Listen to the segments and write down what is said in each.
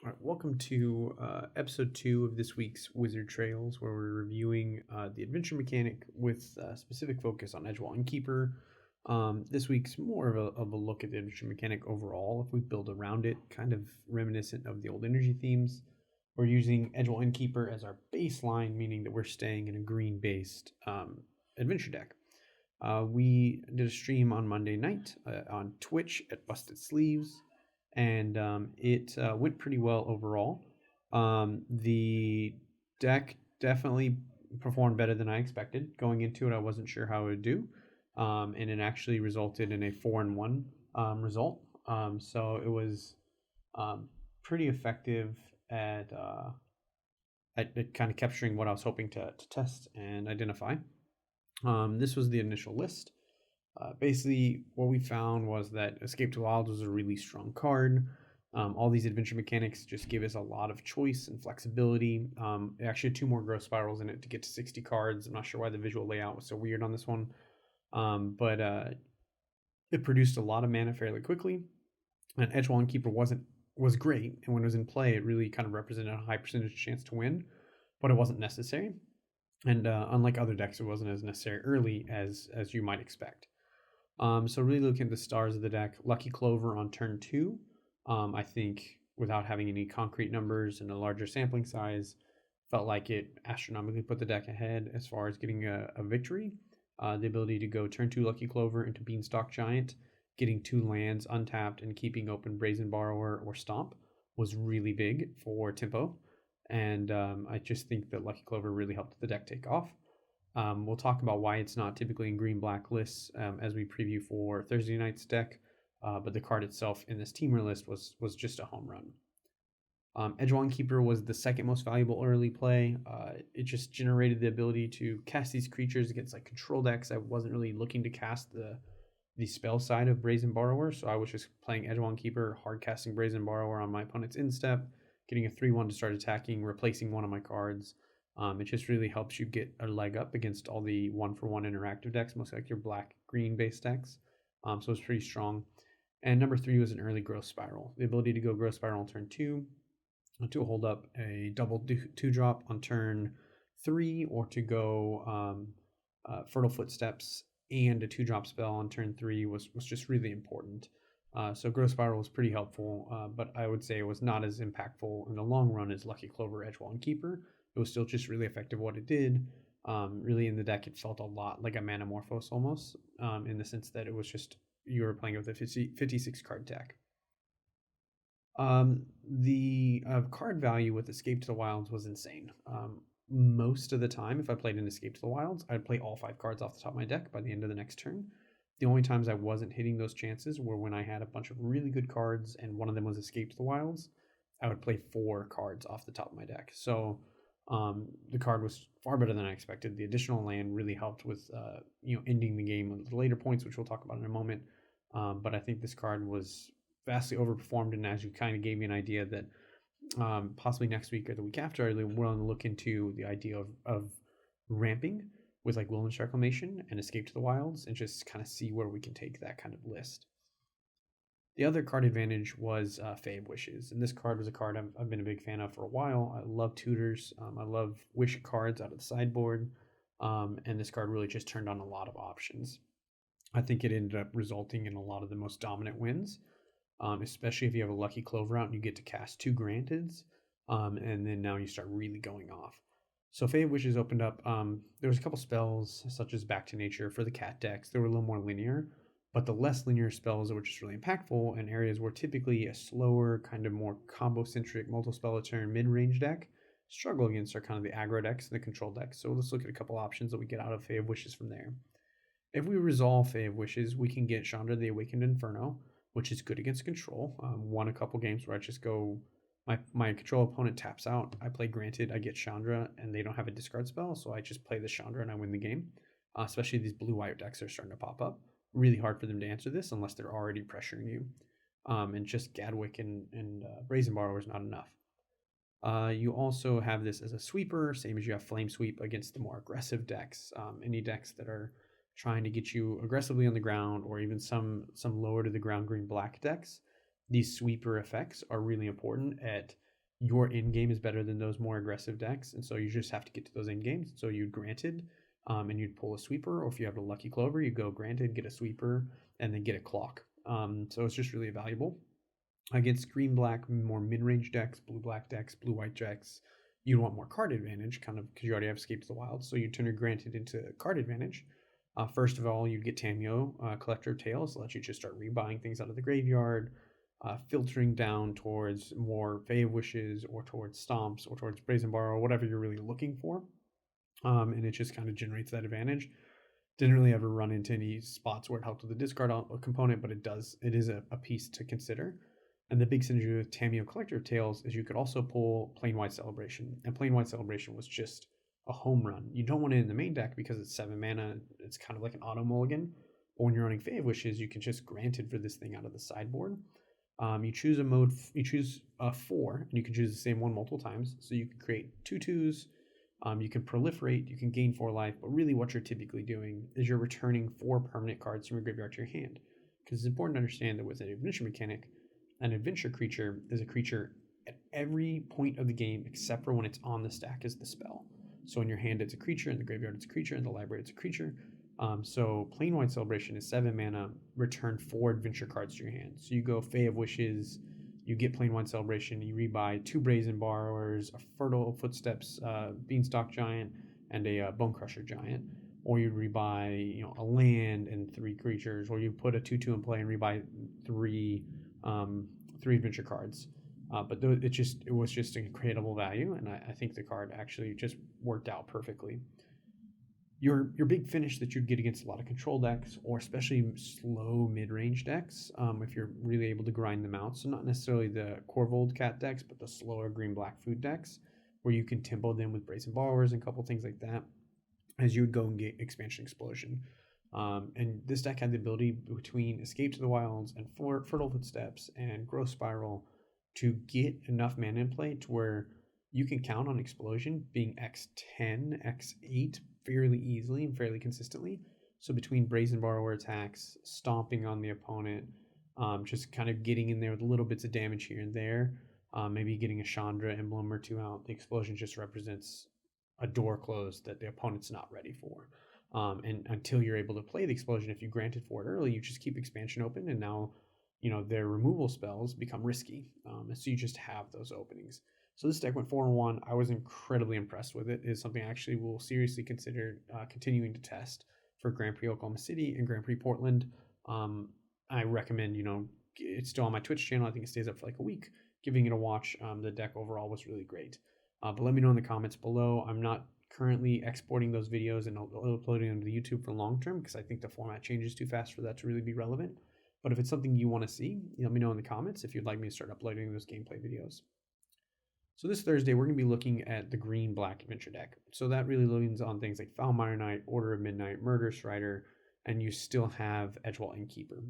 All right, welcome to episode 2 of this week's Wizard Trails, where we're reviewing the adventure mechanic with specific focus on Edgewall Innkeeper. This week's more of a look at the adventure mechanic overall. If we build around it, kind of reminiscent of the old energy themes. We're using Edgewall Innkeeper as our baseline, meaning that we're staying in a green based adventure deck. We did a stream on Monday night on Twitch at Busted Sleeves, and it went pretty well overall. The deck definitely performed better than I expected. Going into it, I wasn't sure how it would do, and it actually resulted in a 4-1 result. So it was um, pretty effective at kind of capturing what I was hoping to test and identify. This was the initial list. Basically, what we found was that Escape to the Wilds was a really strong card. All these adventure mechanics just give us a lot of choice and flexibility. It actually had two more growth spirals in it to get to 60 cards. I'm not sure why the visual layout was so weird on this one, but it produced a lot of mana fairly quickly. And Edgewall Keeper was great, and when it was in play, it really kind of represented a high percentage chance to win, but it wasn't necessary. And unlike other decks, it wasn't as necessary early as you might expect. So really looking at the stars of the deck, Lucky Clover on turn 2. I think without having any concrete numbers and a larger sampling size, felt like it astronomically put the deck ahead as far as getting a victory. The ability to go turn 2 Lucky Clover into Beanstalk Giant, getting 2 lands untapped and keeping open Brazen Borrower or Stomp was really big for tempo. And I just think that Lucky Clover really helped the deck take off. We'll talk about why it's not typically in green black lists as we preview for Thursday night's deck, but the card itself in this teamer list was just a home run. Edgewall Keeper was the second most valuable early play. It just generated the ability to cast these creatures against like control decks. I wasn't really looking to cast the spell side of Brazen Borrower, so I was just playing Edgewall Keeper, hard casting Brazen Borrower on my opponent's instep, getting a 3-1 to start attacking, replacing one of my cards. It just really helps you get a leg up against all the 1-for-1 interactive decks, mostly like your black green based decks. So it's pretty strong. And number 3 was an early growth spiral. The ability to go growth spiral on turn 2, to hold up a double 2-drop on turn 3, or to go Fertile Footsteps and a 2-drop spell on turn 3 was just really important. So Growth Spiral was pretty helpful, but I would say it was not as impactful in the long run as Lucky Clover, Edgewall, Keeper. It was still just really effective what it did. Really in the deck, it felt a lot like a Manamorphose almost, in the sense that it was just you were playing with a 56 card deck. The card value with Escape to the Wilds was insane. Most of the time, if I played an Escape to the Wilds, I'd play all 5 cards off the top of my deck by the end of the next turn. The only times I wasn't hitting those chances were when I had a bunch of really good cards and one of them was Escape to the Wilds. I would play 4 cards off the top of my deck. So the card was far better than I expected. The additional land really helped with ending the game at the later points, which we'll talk about in a moment. But I think this card was vastly overperformed, and as you kind of gave me an idea that possibly next week or the week after, I really want to look into the idea of ramping with like Wilderness Reclamation and Escape to the Wilds, and just kind of see where we can take that kind of list. The other card advantage was Fae of Wishes, and this card was a card I've been a big fan of for a while. I love tutors. I love wish cards out of the sideboard, and this card really just turned on a lot of options. I think it ended up resulting in a lot of the most dominant wins, especially if you have a Lucky Clover out and you get to cast 2 Granteds, and then now you start really going off. So Fae of Wishes opened up. There was a couple spells such as Back to Nature for the cat decks. They were a little more linear, but the less linear spells that were just really impactful in areas where typically a slower, kind of more combo-centric, multi-spell a turn mid-range deck struggle against are kind of the aggro decks and the control decks. So let's look at a couple options that we get out of Fae of Wishes from there. If we resolve Fae of Wishes, we can get Chandra the Awakened Inferno, which is good against control. Won a couple games where I just go, my control opponent taps out, I play Granted, I get Chandra, and they don't have a discard spell, so I just play the Chandra and I win the game. Especially these blue-white decks are starting to pop up. Really hard for them to answer this unless they're already pressuring you. And just Gadwick and Brazen Borrower is not enough. You also have this as a sweeper, same as you have Flame Sweep against the more aggressive decks. Any decks that are trying to get you aggressively on the ground, or even some lower to the ground green black decks. these sweeper effects are really important at your end game is better than those more aggressive decks, and so you just have to get to those end games. So you'd granted, and you'd pull a sweeper, or if you have a lucky clover, you go granted, get a sweeper, and then get a clock. So it's just really valuable against green black, more mid range decks, blue black decks, blue white decks. You'd want more card advantage, kind of because you already have Escape to the Wild. So you turn your granted into card advantage. First of all, you'd get Tameo, Collector of Tales, let you just start rebuying things out of the graveyard, filtering down towards more Fae of Wishes or towards Stomps or towards Brazen Borrow, whatever you're really looking for. And it just kind of generates that advantage. Didn't really ever run into any spots where it helped with the discard component, but it is a piece to consider. And the big synergy with Tameo Collector of Tales is you could also pull Plain White Celebration. And Plain White Celebration was just a home run. You don't want it in the main deck because it's 7 mana. It's kind of like an auto mulligan. But when you're running Fae of Wishes, you can just granted for this thing out of the sideboard. You choose a mode, you choose a 4, and you can choose the same one multiple times. So you can create 2/2s. You can proliferate, you can gain 4 life, but really what you're typically doing is you're returning 4 permanent cards from your graveyard to your hand. Because it's important to understand that with an adventure mechanic, an adventure creature is a creature at every point of the game except for when it's on the stack as the spell. So in your hand it's a creature, in the graveyard it's a creature, in the library it's a creature. So Plain White Celebration is 7 mana, return 4 adventure cards to your hand. So you go Fae of Wishes, you get Plain White Celebration, you rebuy 2 Brazen Borrowers, a Fertile Footsteps Beanstalk Giant, and a Bone Crusher Giant. Or you rebuy, a land and 3 creatures, or you put a 2/2 in play and rebuy 3 adventure cards. But it was just incredible value, and I think the card actually just worked out perfectly. Your big finish that you'd get against a lot of control decks, or especially slow mid-range decks, if you're really able to grind them out. So not necessarily the Corvold cat decks, but the slower green-black food decks, where you can tempo them with Brazen Borrowers and a couple things like that, as you would go and get Expansion Explosion. And this deck had the ability between Escape to the Wilds and Fertile Footsteps and Growth Spiral to get enough mana in play to where you can count on Explosion being X10, X8 fairly easily and fairly consistently. So between Brazen Borrower attacks, stomping on the opponent, just kind of getting in there with little bits of damage here and there, maybe getting a Chandra emblem or 2 out, the Explosion just represents a door closed that the opponent's not ready for. And until you're able to play the Explosion, if you granted for it early, you just keep Expansion open, and now their removal spells become risky. And so you just have those openings. So this deck went 4-1. I was incredibly impressed with it. It is something I actually will seriously consider continuing to test for Grand Prix Oklahoma City and Grand Prix Portland. I recommend, it's still on my Twitch channel. I think it stays up for like a week. Giving it a watch. The deck overall was really great. But let me know in the comments below. I'm not currently exporting those videos and uploading them to YouTube for long term because I think the format changes too fast for that to really be relevant. But if it's something you want to see, let me know in the comments if you'd like me to start uploading those gameplay videos. So this Thursday, we're going to be looking at the green-black adventure deck. So that really leans on things like Foulmire Knight, Order of Midnight, Murderous Rider, and you still have Edgewall Innkeeper.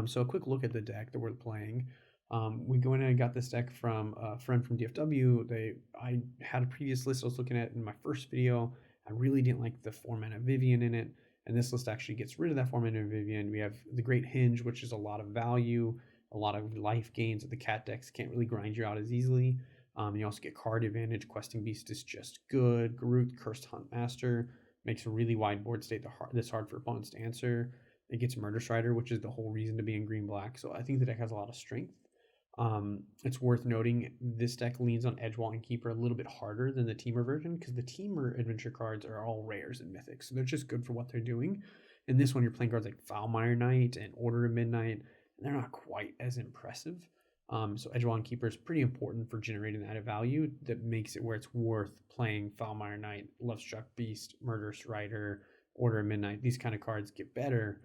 So a quick look at the deck that we're playing. We went and got this deck from a friend from DFW. I had a previous list I was looking at in my first video. I really didn't like the 4-mana Vivian in it, and this list actually gets rid of that 4-mana Vivian. We have the Great Hinge, which is a lot of value, a lot of life gains that the cat decks can't really grind you out as easily. You also get card advantage. Questing Beast is just good. Garut, Cursed Hunt Master, makes a really wide board state that's hard for opponents to answer. It gets Murderous Rider, which is the whole reason to be in green-black. So I think the deck has a lot of strength. It's worth noting this deck leans on Edgewall Innkeeper a little bit harder than the Teamer version because the Teamer adventure cards are all rares and mythics, so they're just good for what they're doing. In this one, you're playing cards like Foulmire Knight and Order of Midnight, and they're not quite as impressive. So Edgewall Innkeeper is pretty important for generating added value that makes it where it's worth playing Foulmire Knight, Lovestruck Beast, Murderous Rider, Order of Midnight. These kind of cards get better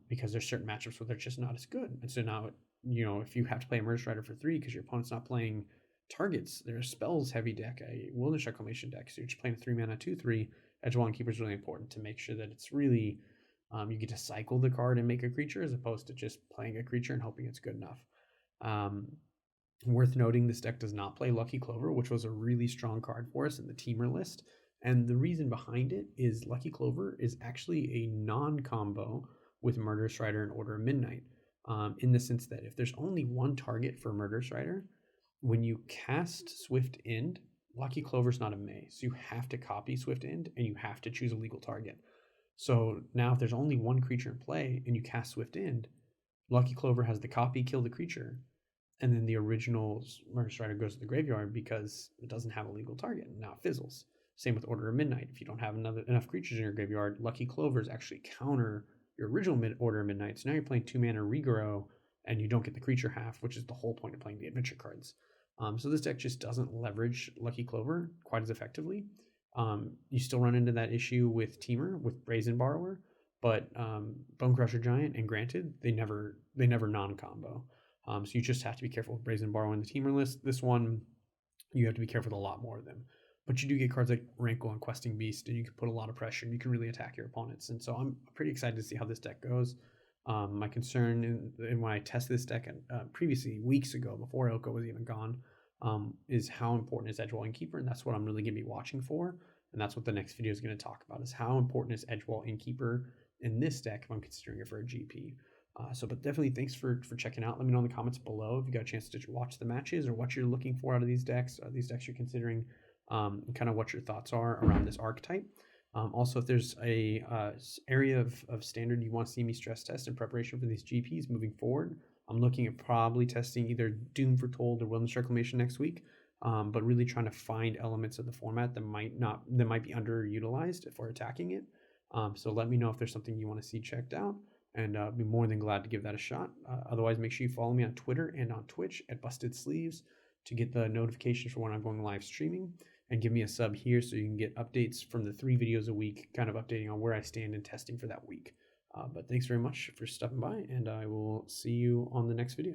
because there's certain matchups where they're just not as good. And so now, if you have to play a Murderous Rider for 3 because your opponent's not playing targets, they're a spells heavy deck, a Wilderness Reclamation deck, so you're just playing a 3-mana 2/3. Edgewall Innkeeper is really important to make sure that it's really you get to cycle the card and make a creature as opposed to just playing a creature and hoping it's good enough. Worth noting, this deck does not play Lucky Clover, which was a really strong card for us in the Teamer list. And the reason behind it is Lucky Clover is actually a non-combo with Murderous Rider and Order of Midnight. in the sense that if there's only one target for Murderous Rider, when you cast Swift End, Lucky Clover's not a May, so you have to copy Swift End and you have to choose a legal target. So now if there's only one creature in play and you cast Swift End, Lucky Clover has the copy kill the creature, and then the original Murderous Rider goes to the graveyard because it doesn't have a legal target, and now it fizzles. Same with Order of Midnight. If you don't have enough creatures in your graveyard, Lucky Clovers actually counter your original Order of Midnight. So now you're playing 2-mana Regrow, and you don't get the creature half, which is the whole point of playing the adventure cards. So this deck just doesn't leverage Lucky Clover quite as effectively. You still run into that issue with Teamer, with Brazen Borrower, but Bone Crusher Giant and Granted, they never non-combo. So you just have to be careful with Brazen Borrower in the Teamer list. This one, you have to be careful with a lot more of them. But you do get cards like Rankle and Questing Beast, and you can put a lot of pressure, and you can really attack your opponents. And so I'm pretty excited to see how this deck goes. My concern, and when I tested this deck previously, weeks ago, before Oko was even gone, is how important is Edgewall Innkeeper, and that's what I'm really going to be watching for. And that's what the next video is going to talk about, is how important is Edgewall Innkeeper in this deck if I'm considering it for a GP. But definitely thanks for checking out. Let me know in the comments below if you got a chance to watch the matches or what you're looking for out of these decks you're considering, and kind of what your thoughts are around this archetype. Also, if there's a area of standard you want to see me stress test in preparation for these GPs moving forward, I'm looking at probably testing either Doom Foretold or Wilderness Reclamation next week, but really trying to find elements of the format that might be underutilized if we're attacking it. So let me know if there's something you want to see checked out, and I'd be more than glad to give that a shot. Otherwise, make sure you follow me on Twitter and on Twitch at Busted Sleeves to get the notifications for when I'm going live streaming, and give me a sub here so you can get updates from the 3 videos a week, kind of updating on where I stand in testing for that week. But thanks very much for stopping by, and I will see you on the next video.